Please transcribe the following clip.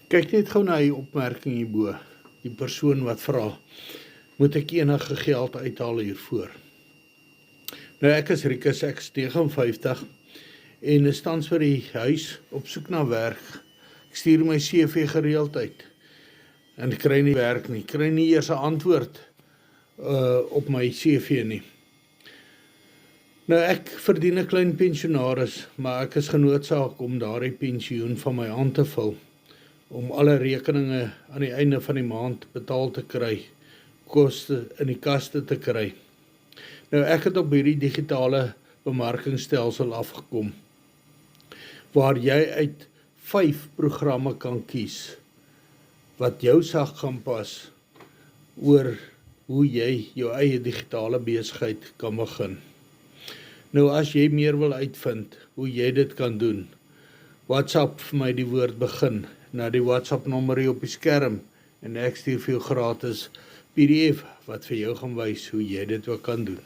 Kyk net gou na die opmerking hierbo. Die persoon wat vra, moet ek enige geld uithaal hiervoor? Nou ek is Rikus, ek is 59 en is tans vir die huis op soek na werk. Ek stuur my CV gereeld uit en ek kry nie werk nie. Ek kry nie eers 'n antwoord op my CV nie. Nou ek verdien 'n klein pensionaris, maar ek is genoodsaak om daardie pensioen van my aan te vul, om alle rekeninge aan die einde van die maand betaal te kry, koste in die kaste te kry. Nou ek het op hierdie digitale bemarkingstelsel afgekom, waar jy uit 5 programme kan kies, wat jou sak gaan pas, oor hoe jy jou eie digitale besigheid kan begin. Nou as jy meer wil uitvind, hoe jy dit kan doen, WhatsApp vir my die woord begin, na die WhatsApp nommer hier op die skerm, en ek stuur vir jou gratis PDF, wat vir jou gaan wys hoe jy dit ook kan doen.